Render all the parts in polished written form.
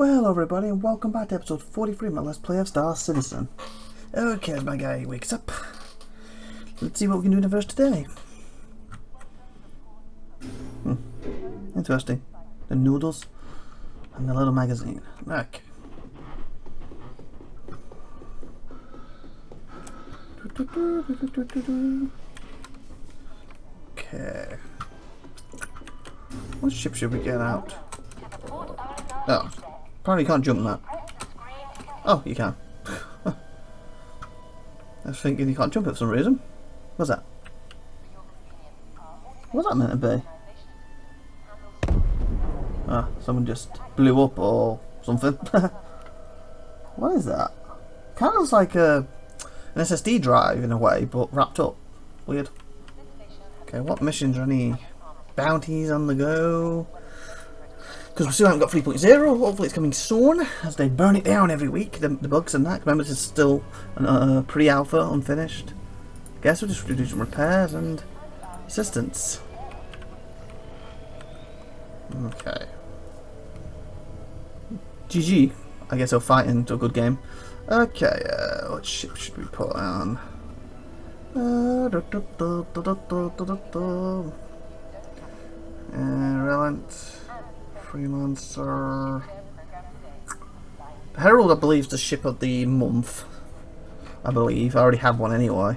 Well, everybody, and welcome back to episode 43 of my Let's Play of Star Citizen. Okay, as my guy wakes up, let's see what we can do in the verse today. Interesting. The noodles and the little magazine. Okay. Okay. What ship should we get out? Oh. Apparently you can't jump that. Oh, you can. I was thinking you can't jump it for some reason. What's that? What's that meant to be? Ah, someone just blew up or something. What is that? Kind of looks like an SSD drive in a way, but wrapped up. Weird. Okay, what missions are any bounties on the go? Because we still haven't got 3.0, hopefully it's coming soon, as they burn it down every week, the bugs and that. Remember, this is still pre-alpha, unfinished. Guess we'll just do some repairs and assistance. Okay. GG. I guess I'll fight into a good game. Okay, what ship should we put on? Relent. Freelancer. Herald, I believe, is the ship of the month. I believe. I already have one anyway.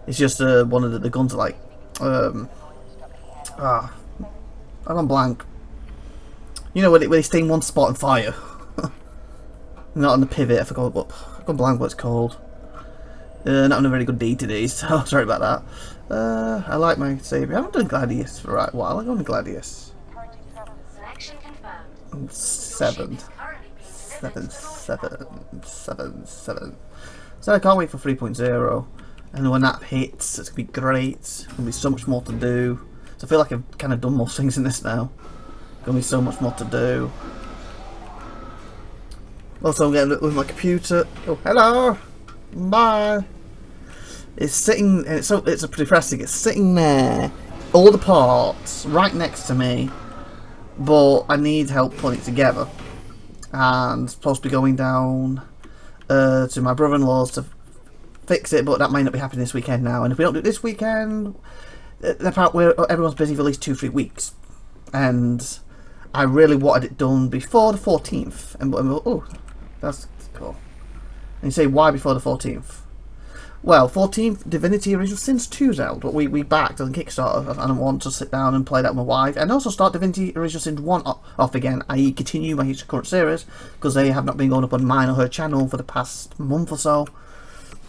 It's just one of the guns are like. I'm blank. You know, where they stay in one spot and fire. Not on the pivot, I forgot blank what it's called. Not on a very good day today, so sorry about that. I like my savior. I haven't done Gladius for a right while. I'm going to Gladius. 7. So I can't wait for 3.0, and when that hits, it's gonna be great. There's gonna be so much more to do. So I feel like I've kind of done most things in this now. Gonna be so much more to do. Also, I'm getting with my computer. Oh, hello, bye. It's sitting, and it's a depressing. It's sitting there, all the parts right next to me. But I need help putting it together, and it's supposed to be going down to my brother-in-law's to fix it, but that might not be happening this weekend now. And if we don't do it this weekend, everyone's busy for at least 2-3 weeks, and I really wanted it done before the 14th. And oh, that's cool. And you say, why before the 14th? Well, 14th, Divinity Original Sins 2's out, but we backed on Kickstarter, and I want to sit down and play that with my wife, and also start Divinity Original Sins 1 off again, i.e. continue my current series, because they have not been going up on mine or her channel for the past month or so,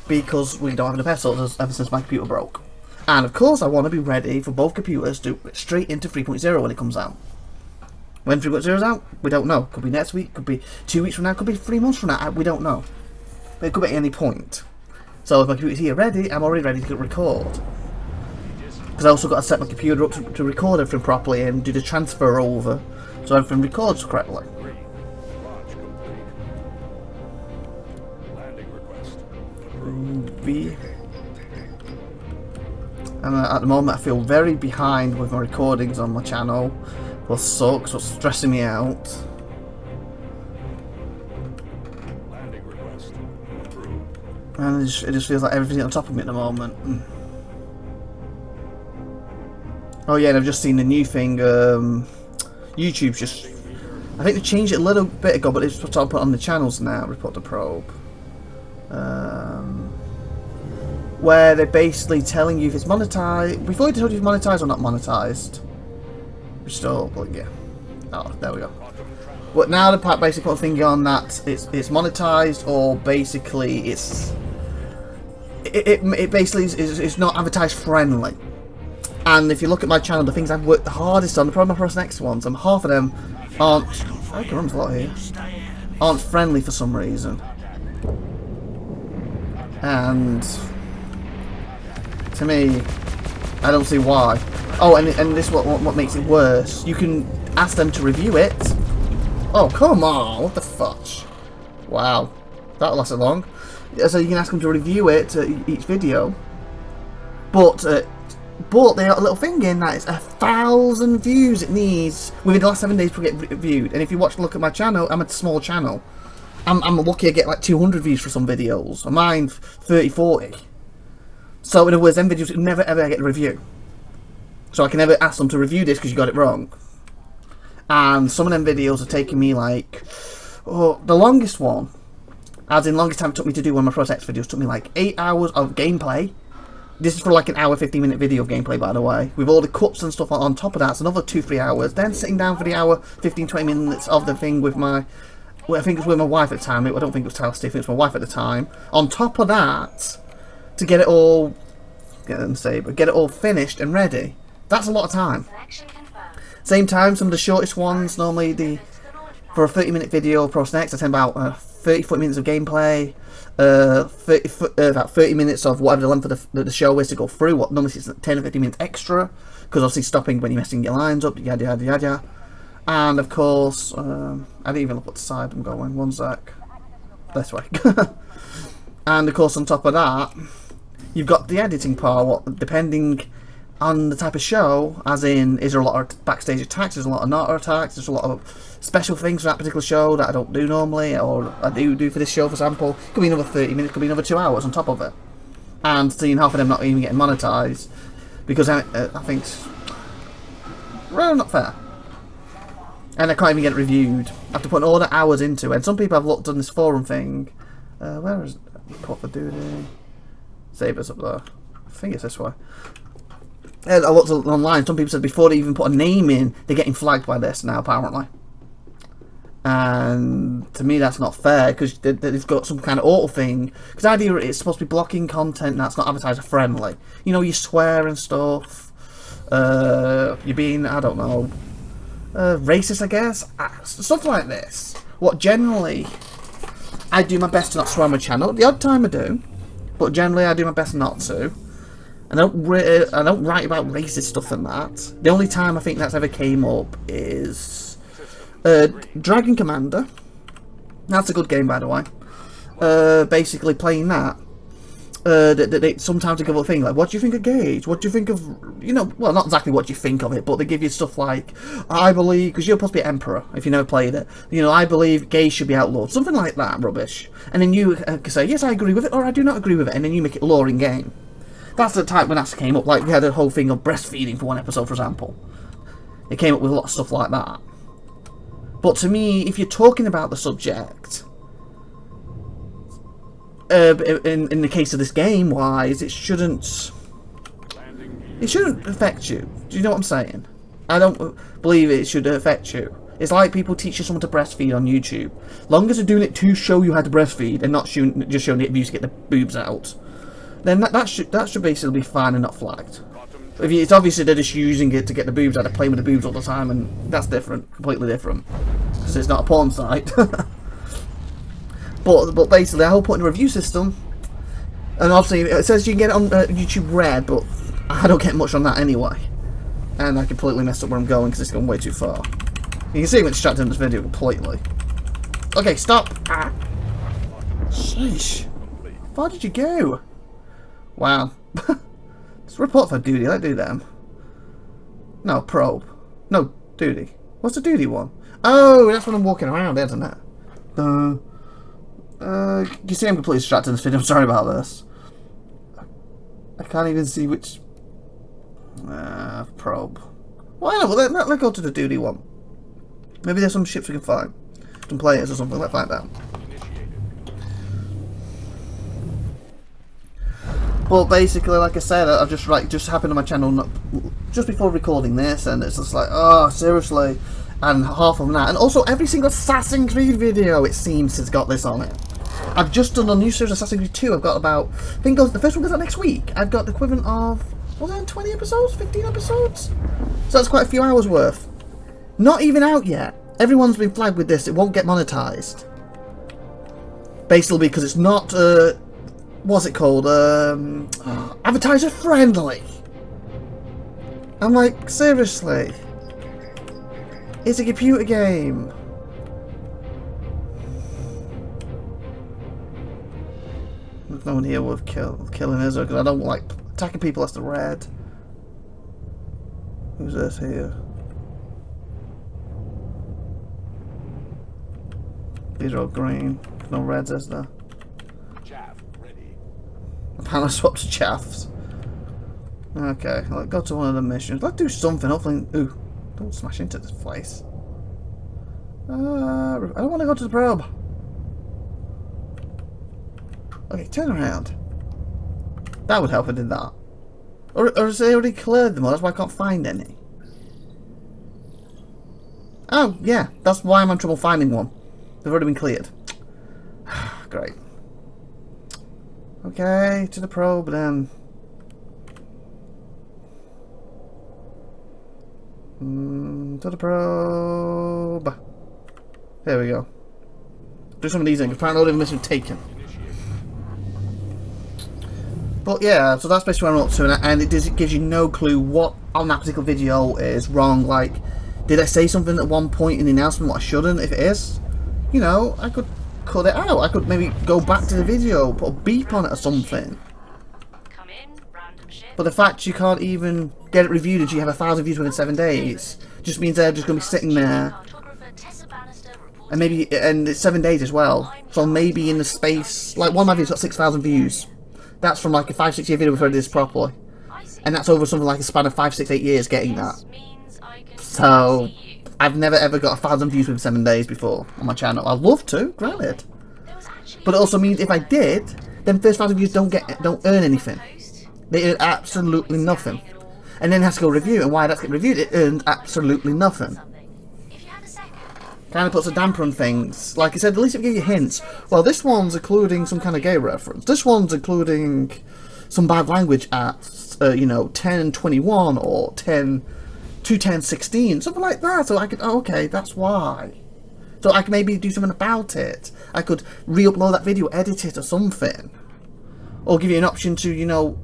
because we don't have enough episodes ever since my computer broke. And of course I want to be ready for both computers to straight into 3.0 when it comes out. When 3.0 is out, we don't know. Could be next week, could be 2 weeks from now, could be 3 months from now, we don't know. But it could be at any point. So if my computer's here ready, I'm already ready to record. Because I also got to set my computer up to record everything properly and do the transfer over, so everything records correctly. V. And at the moment I feel very behind with my recordings on my channel. What sucks, what's stressing me out. And it just feels like everything's on top of me at the moment. Oh yeah, and I've just seen the new thing. YouTube's just... I think they changed it a little bit ago, but it's put on the channels now, Report the Probe. Where they're basically telling you if it's monetized... Before they told you if it's monetized or not monetized. We're still... Well, yeah. Oh, there we go. But now the basically put a thing on that it's monetized, or basically it's... It basically is not advertised friendly. And if you look at my channel, the things I've worked the hardest on, the problem for us next ones, and half of them aren't... I can run a lot here. Aren't friendly for some reason. And to me, I don't see why. Oh, and this is what makes it worse. You can ask them to review it. Oh, come on, what the fudge? Wow, that lasted long. So you can ask them to review it, each video, but But they got a little thing in that it's 1,000 views it needs within the last 7 days to get viewed. And if you look at my channel, I'm a small channel. I'm lucky I get like 200 views for some videos. And mine 30, 40. So in other words, them videos never ever get a review. So I can never ask them to review this because you got it wrong. And some of them videos are taking me like, oh, the longest one, as in longest time it took me to do one of my Pro X videos, took me like 8 hours of gameplay. This is for like an hour, 15-minute video of gameplay, by the way. With all the cuts and stuff on top of that, it's another 2-3 hours. Then sitting down for the hour, 15-20 minutes of the thing with my, well, I think it was with my wife at the time. I don't think it was Tyler Steve, it was my wife at the time. On top of that, to get it all, get it all finished and ready. That's a lot of time. Same time, some of the shortest ones, normally for a 30-minute video, Pro Next, I tend about 30-40 minutes of gameplay. About 30 minutes of whatever the length of the show is to go through. What normally it's 10 or 15 minutes extra, because obviously stopping when you're messing your lines up, yada yada yada. And of course, I didn't even look what side I'm going. One sec. This way. And of course, on top of that, you've got the editing part. Depending on the type of show, as in, is there a lot of backstage attacks? There's a lot of not attacks. There's a lot of special things for that particular show that I don't do normally, or I do for this show, for example. Could be another 30 minutes, could be another 2 hours on top of it. And seeing half of them not even getting monetized, because I think it's rather not fair. And I can't even get it reviewed after putting all the hours into it. And some people have looked on this forum thing. Where is it? Put for duty. Save us up there. I think it's this way. I looked online, some people said before they even put a name in, they're getting flagged by this now, apparently. And to me that's not fair, because they've got some kind of auto thing. Because the idea it's supposed to be blocking content that's not advertiser friendly. You know, you swear and stuff. You're being, I don't know, racist, I guess. Stuff like this. What generally, I do my best to not swear on my channel. The odd time I do, but generally I do my best not to. I don't write about racist stuff and that. The only time I think that's ever came up is Dragon Commander. That's a good game, by the way. Basically playing that. Sometimes they give a thing like, what do you think of gays? What do you think of, you know, well, not exactly what you think of it, but they give you stuff like, I believe, because you're supposed to be emperor if you never played it, you know, I believe gays should be outlawed, something like that rubbish. And then you can say, yes, I agree with it, or I do not agree with it, and then you make it law in game. That's the type when that came up. Like, we had a whole thing of breastfeeding for one episode, for example. It came up with a lot of stuff like that. But to me, if you're talking about the subject, in the case of this game-wise, it shouldn't affect you. Do you know what I'm saying? I don't believe it should affect you. It's like people teaching someone to breastfeed on YouTube. Long as they're doing it to show you how to breastfeed and not just showing the abuse to get the boobs out, then that should basically be fine and not flagged. It's obviously they're just using it to get the boobs out, they're playing with the boobs all the time, and that's different, completely different, because it's not a porn site. but basically, I hope putting a review system, and obviously it says you can get it on YouTube Red, but I don't get much on that anyway, and I completely messed up where I'm going because it's gone way too far. You can see I'm distracted in this video completely. Okay, stop. Ah. Sheesh. How far did you go? Wow. It's report for duty, let's do them. No, probe. No, duty. What's the duty one? Oh, that's when I'm walking around, isn't it? You see I'm completely distracted in this video, I'm sorry about this. I can't even see which... probe. Well, let's go to the duty one. Maybe there's some ships we can find. Some players or something, let's find out. But basically, like I said, I've just happened on my channel just before recording this, and it's just like, oh, seriously, and half of that, and also every single Assassin's Creed video it seems has got this on it. I've just done a new series of Assassin's Creed 2. I've got about, I think the first one goes out next week. I've got the equivalent of, was it 20 episodes, 15 episodes? So that's quite a few hours worth. Not even out yet. Everyone's been flagged with this. It won't get monetized. Basically because it's not. What's it called? Advertiser friendly. I'm like, seriously? It's a computer game. There's no one here worth killing, is there? Because I don't like attacking people as the red. Who's this here? These are all green. No reds, is there? Chaff ready. Apparently swapped to chaffs. Okay, let's go to one of the missions. Let's do something. Hopefully, ooh, don't smash into this place. I don't want to go to the probe. Okay, turn around. That would help if I did that. Or has they already cleared them all? That's why I can't find any. Oh, yeah, that's why I'm having trouble finding one. They've already been cleared. Great. Okay, to the probe then. To the probe. There we go. Do some of these things. Apparently all of them have been taken. But yeah, so that's basically what I'm up to, and it gives you no clue what on that particular video is wrong. Like, did I say something at one point in the announcement what I shouldn't? If it is, you know, I could cut it out. I could maybe go back to the video, put a beep on it or something. But the fact you can't even get it reviewed and you have 1,000 views within 7 days just means they're just going to be sitting there. And maybe, and it's 7 days as well. So maybe in the space, like one of my videos got 6,000 views. That's from like a 5-6 year video before I did this properly. And that's over something like a span of 5, 6, 8 years getting that. So I've never ever got 1,000 views within 7 days before on my channel. I'd love to, granted. But it also means if I did, then first 1,000 views don't earn anything. They earn absolutely nothing. And then it has to go review, and why that's get reviewed, it earned absolutely nothing. Kind of puts a damper on things. Like I said, at least it gives you hints. Well, this one's including some kind of gay reference. This one's including some bad language at, you know, 10:21 or 2:10:16, something like that. So I could, oh, okay, that's why. So I could maybe do something about it. I could re-upload that video, edit it or something. Or give you an option to, you know,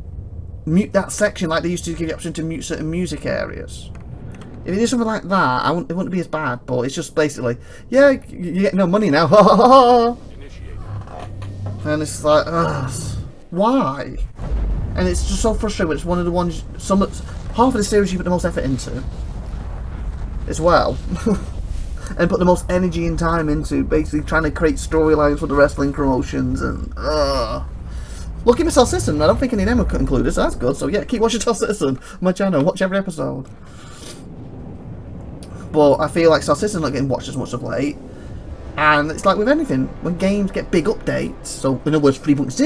mute that section like they used to give you the option to mute certain music areas. If you do something like that, it wouldn't be as bad, but it's just basically, yeah, you get no money now. And it's like, ugh, why? And it's just so frustrating. It's one of the ones, half of the series you put the most effort into, as well. And put the most energy and time into basically trying to create storylines for the wrestling promotions, and look at Star Citizen. I don't think any of them are included, so that's good. So yeah, keep watching Star Citizen on my channel. Watch every episode. But I feel like Star Citizen's not getting watched as much of late. And it's like with anything, when games get big updates, so in other words 3.0,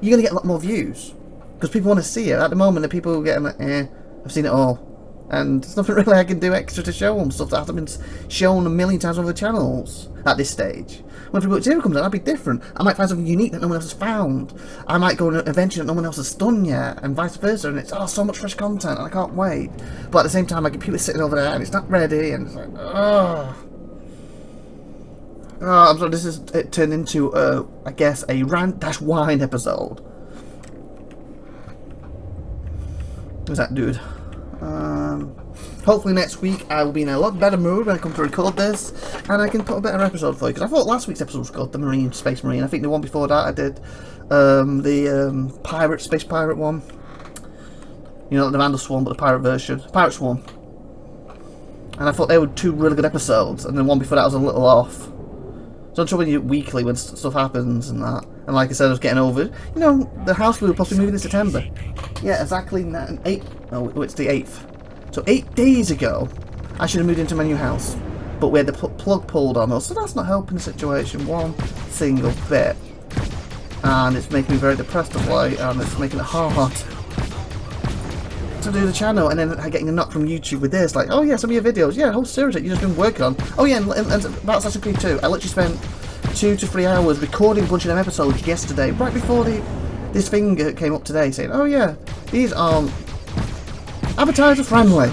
you're going to get a lot more views. Because people want to see it. At the moment, the people are getting like, I've seen it all. And there's nothing really I can do extra to show them. Stuff that hasn't been shown a million times on other channels at this stage. When 3.0 comes out, that'd be different. I might find something unique that no one else has found. I might go on an adventure that no one else has done yet, and vice versa, and it's, oh, so much fresh content, and I can't wait. But at the same time, my computer's sitting over there, and it's not ready, and it's like, oh. Oh, I'm sorry, this is it turned into, I guess, a rant-wine episode. Who's that dude? Hopefully next week I will be in a lot better mood when I come to record this, and I can put a better episode for you, because I thought last week's episode was good, the Space Marine. I think the one before that I did the Space Pirate one. You know, the Vandal Swarm, but the pirate version. Pirate Swarm. And I thought they were 2 really good episodes, and then one before that was a little off. So I'm sure when you do it weekly when stuff happens and that. And like I said, I was getting over it. You know, the house we were possibly moving in September. Yeah, exactly. It's the 8th. So 8 days ago, I should have moved into my new house. But we had the plug pulled on us, so that's not helping the situation one single bit. And it's making me very depressed of late, and it's making it hard to do the channel. And then getting a knock from YouTube with this, like, oh yeah, some of your videos, yeah, whole series that you've just been working on. Oh yeah, and about Assassin's Creed 2, I literally spent 2 to 3 hours recording a bunch of them episodes yesterday, right before this thing came up today, saying, oh yeah, these are advertiser friendly.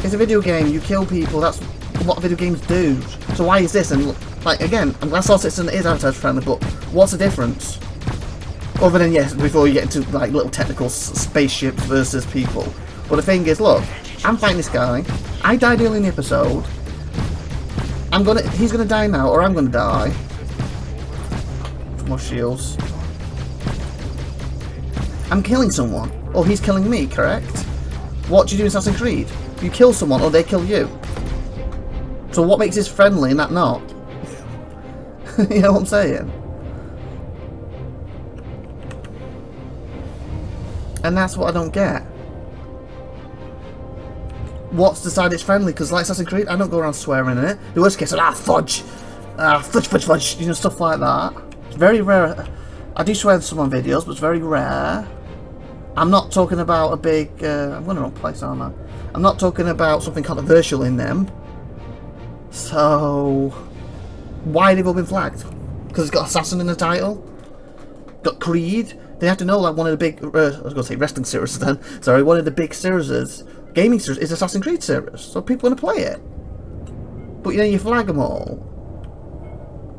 It's a video game, you kill people, that's what video games do. So why is this? And like, again, I'm glad Star Citizen is advertiser friendly, but what's the difference? Other than, yes, before you get into like little technical spaceships versus people. But the thing is, look, I'm fighting this guy, I died early in the episode, he's gonna die now, or I'm gonna die. More shields. I'm killing someone. Or he's killing me, correct? What do you do in Assassin's Creed? You kill someone or they kill you. So what makes this friendly and that not? You know what I'm saying? And that's what I don't get. What's decided it's friendly? Because like Assassin's Creed, I don't go around swearing in it. The worst case, fudge! Fudge, fudge, fudge! You know, stuff like that. It's very rare. I do swear in some on videos, but it's very rare. I'm not talking about a big... I'm going to the wrong place, aren't I? I'm not talking about something controversial in them. So... why have they all been flagged? Because it's got Assassin in the title? Got Creed? They have to know, like, one of the big... I was going to say wrestling series then. Sorry, one of the big series, gaming series, is Assassin's Creed series. So people want to play it. But you know, you flag them all.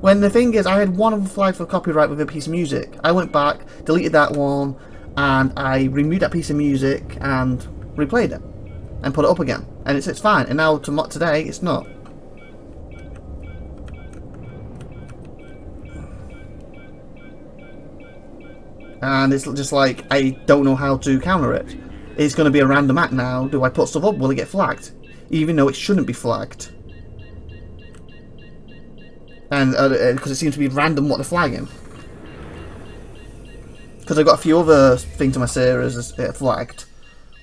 When the thing is, I had one of them flagged for copyright with a piece of music. I went back, deleted that one, and I removed that piece of music and replayed it. And put it up again. And it's fine. And now, today, it's not. And it's just like, I don't know how to counter it. It's going to be a random act now. Do I put stuff up? Will it get flagged? Even though it shouldn't be flagged. And because it seems to be random what they're flagging. Because I've got a few other things in my series flagged.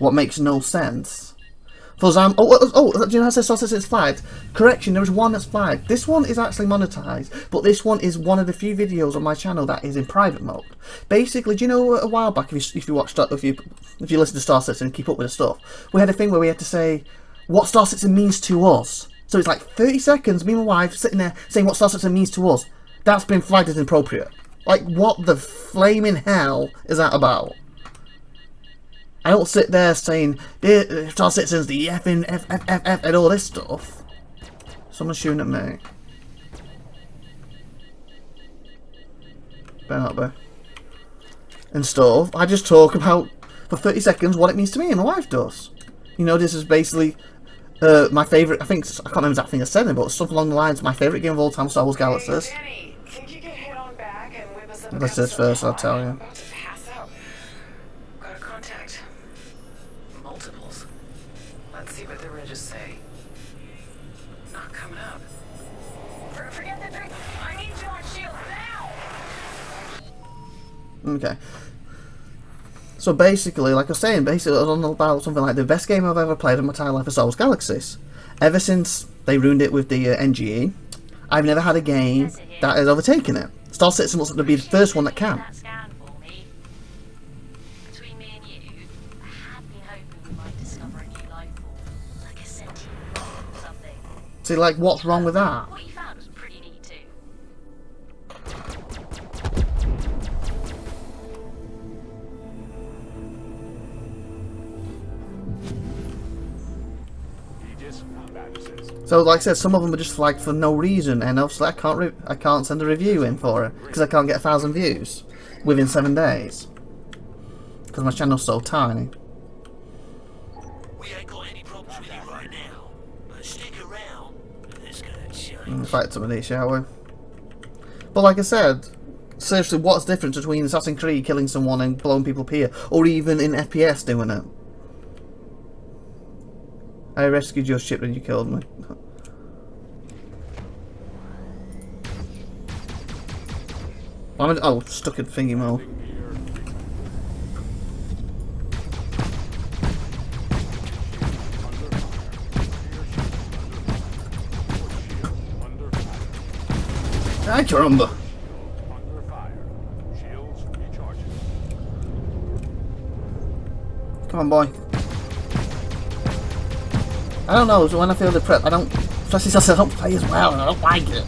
What makes no sense. For example, do you know how it says it's flagged? Correction, there is one that's flagged. This one is actually monetized, but this one is one of the few videos on my channel that is in private mode. Basically, do you know a while back, if you watched, if you listen to Star Citizen and keep up with the stuff, we had a thing where we had to say what Star Citizen means to us. So it's like 30 seconds, me and my wife sitting there saying what Star Citizen means to us. That's been flagged as inappropriate. Like, what the flaming hell is that about? I don't sit there saying Star Citizen's the effing F and all this stuff. Someone's shooting at me. Better not be. And stuff. I just talk about for 30 seconds what it means to me and my wife does. You know, this is basically my favourite. I can't remember exact thing I said it, but something along the lines of my favourite game of all time, Star Wars Galaxies. Hey, think you could head on back and whip us up a Let's cup do this of first, soda? I'll tell you. I'm about to pass out. Got a contact. Multiples. Let's see what the ridges say. Not coming up. Forget the drink. I need you on shield now. Okay. So basically, like I was saying, basically I was on about something like the best game I've ever played in my entire life is Star Wars Galaxies. Ever since they ruined it with the NGE, I've never had a game that has overtaken it. Star Citizen looks like to be the first one that can. Between me and you, I had been hoping we might discover a new life form, like a sentient or something. See, like, what's wrong with that? What you found was pretty neat too. So, like I said, some of them are just flagged for no reason, and obviously I can't send a review in for it because I can't get 1,000 views within 7 days because my channel's so tiny. We ain't got any problems with you right now, but stick around. It's gonna change. Fight some of these, shall we? But like I said, seriously, what's the difference between Assassin's Creed killing someone and blowing people up here, or even in FPS doing it? I rescued your ship and you killed me. Oh, stuck in thingy mode. Ay, caramba! Under fire. Shields recharging. Come on, boy. I don't know, so when I feel the prep, I don't... Especially since I don't play as well, and I don't like it.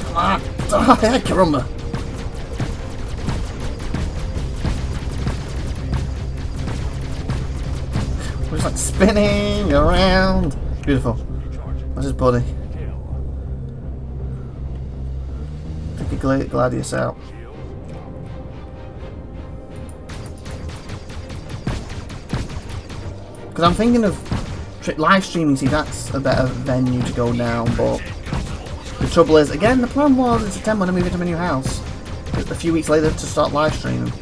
Come on! Ay, caramba! We're just like spinning around. Beautiful. Where's his buddy? Take a Gladius out. Because I'm thinking of live streaming. See, that's a better venue to go down, but The trouble is, again, the plan was in September to move into my new house. A few weeks later to start live streaming.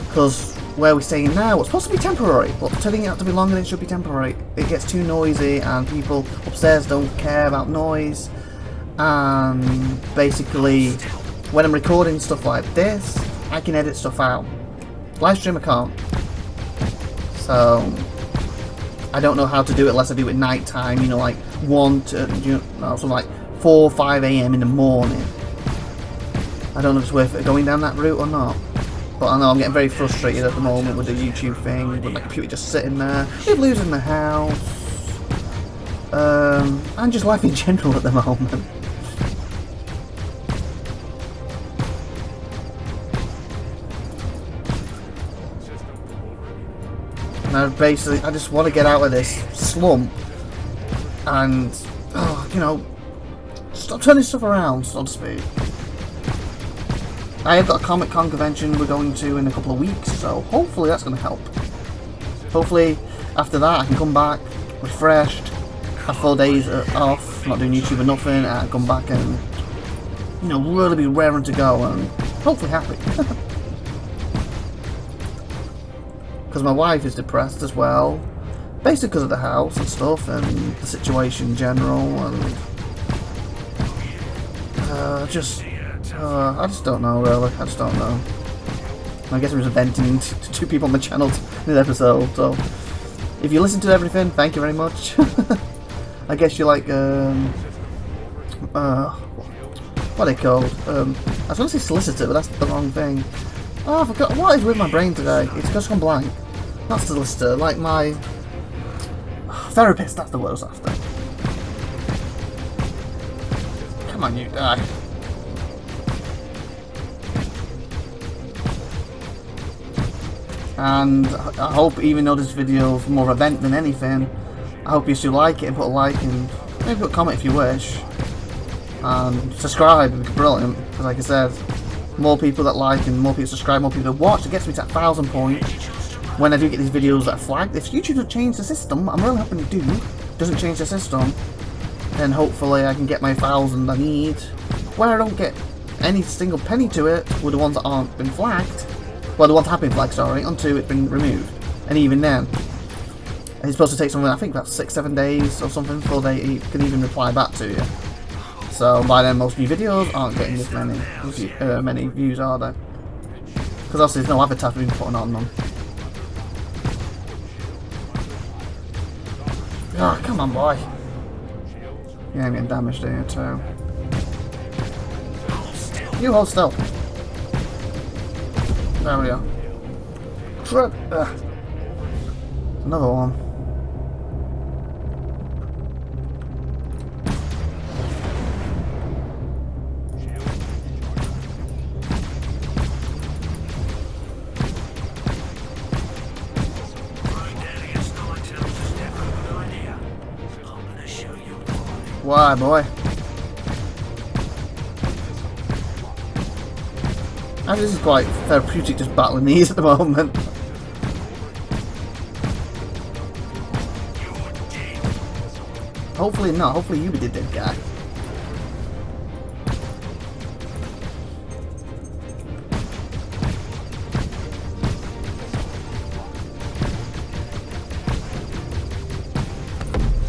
Because where we're staying now, it's supposed to be temporary, but turning out to be longer than it should be temporary. It gets too noisy and people upstairs don't care about noise. And basically, when I'm recording stuff like this, I can edit stuff out. Live stream I can't. So I don't know how to do it unless I do it night time, you know, like 1 to, so like 4 or 5 a.m. in the morning. I don't know if it's worth it going down that route or not. But I know I'm getting very frustrated at the moment with the YouTube thing, with my computer just sitting there, with losing my house, and just life in general at the moment. And I just want to get out of this slump and, you know, stop turning stuff around, so to speak. I have got a Comic-Con convention we're going to in a couple of weeks, so hopefully that's going to help. Hopefully after that I can come back refreshed, have 4 days off, not doing YouTube or nothing, and come back and, you know, really be raring to go and hopefully happy. Because my wife is depressed as well, basically because of the house and stuff and the situation in general, and I just don't know really. I just don't know. I guess I'm just venting to 2 people on my channel in this episode. So if you listen to everything, thank you very much. I guess you like what are they called? I was going to say solicitor, but that's the wrong thing. Oh, I forgot. What is with my brain today? It's just gone blank. Not solicitor, like my therapist. That's the word I was after. Come on, you guy. And I hope, even though this video is more of a vent than anything, I hope you still like it and put a like and maybe put a comment if you wish. And subscribe would be brilliant, because like I said, more people that like and more people subscribe, more people that watch, it gets me to that 1,000 point. When I do get these videos that are flagged, if YouTube doesn't change the system, I'm really hoping it doesn't change the system, then hopefully I can get my 1,000 I need, where I don't get any single penny to it with the ones that aren't been flagged. Well, the ones that have been flagged, sorry, until it's been removed. And even then, it's supposed to take something, I think about 6-7 days or something before they can even reply back to you. So by then, most new videos aren't getting this many views, are they? Because obviously there's no advertising being put on them. Oh, come on, boy. Yeah, I'm getting damaged here too. You hold still. There we go. Another one. Why, boy? This is quite therapeutic, just battling these at the moment. Hopefully not. Hopefully you be the dead guy.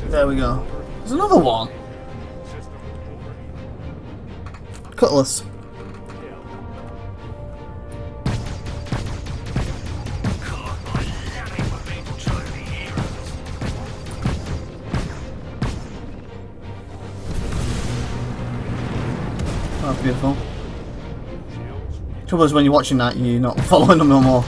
There we go. There's another one. Cutlass. That's beautiful. Trouble is when you're watching that, you're not following them no more.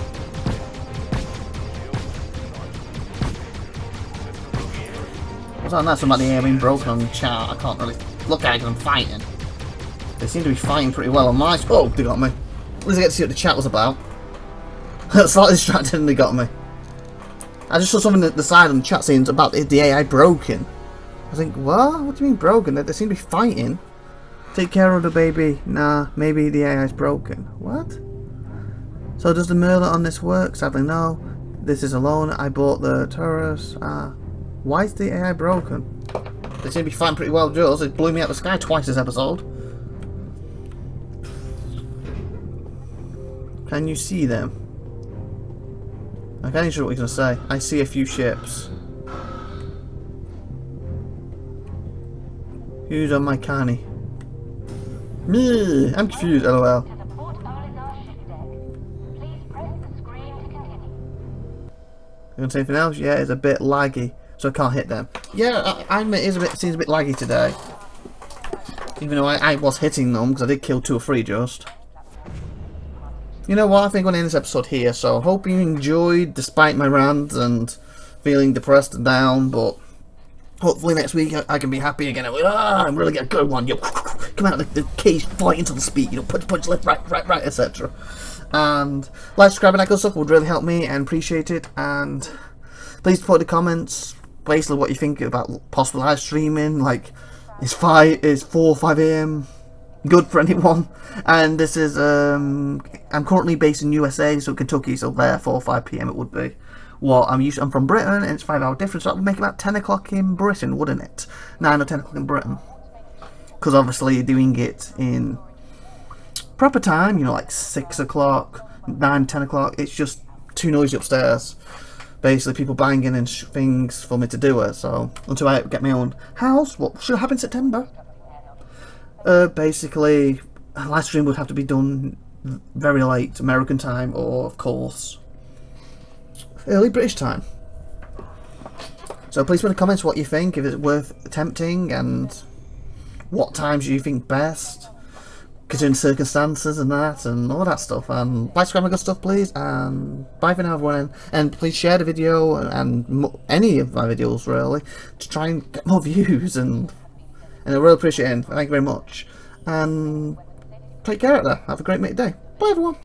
What's that? That's about the air being broken on the chat. I can't really look at it because I'm fighting. They seem to be fighting pretty well on my... Oh, they got me. At least I get to see what the chat was about. Slightly distracted and they got me. I just saw something at the side on the chat saying about the AI broken. I think, what? What do you mean broken? They seem to be fighting. Take care of the baby. Nah, maybe the AI is broken. What? So does the murder on this work? Sadly, no. This is alone. I bought the Taurus. Why is the AI broken? They seem to be fighting pretty well with us. It blew me out of the sky twice this episode. Can you see them? I can't even sure what he's going to say. I see a few ships. Who's on my carny? Me! I'm confused, lol. To the Port Olisar ship deck. Please press the screen to continue. You want to say anything else? Yeah, it's a bit laggy, so I can't hit them. Yeah, I admit it seems a bit laggy today. Even though I was hitting them, because I did kill 2 or 3 just. You know what, I think I'm going to end this episode here, so hope you enjoyed, despite my rant and feeling depressed and down, but hopefully next week I can be happy again. I'm really get a good one. You come out of the cage, fly into the speed, you know, punch, left, right, etc. And like, subscribe, and that good stuff would really help me and appreciate it. And please put in the comments basically what you think about possible live streaming. Like, is 4 or 5 AM good for anyone? And this is I'm currently based in USA, so Kentucky, so there 4 or 5 PM it would be. Well, I'm from Britain, and it's 5-hour difference, so that would make about 10 o'clock in Britain, wouldn't it? 9 or 10 o'clock in Britain. Because obviously you're doing it in proper time, you know, like 6 o'clock, 9, 10 o'clock. It's just too noisy upstairs. Basically, people banging and things for me to do it. So until I get my own house, what should happen in September? Basically, a live stream would have to be done very late American time, or of course early British time. So please put in the comments what you think, if it's worth attempting, and what times you think best, considering circumstances and that, and all that stuff. And like, subscribe, and good stuff, please. And bye for now, everyone. And please share the video and any of my videos really to try and get more views. And I really appreciate it. Thank you very much. And take care out there. Have a great day. Bye, everyone.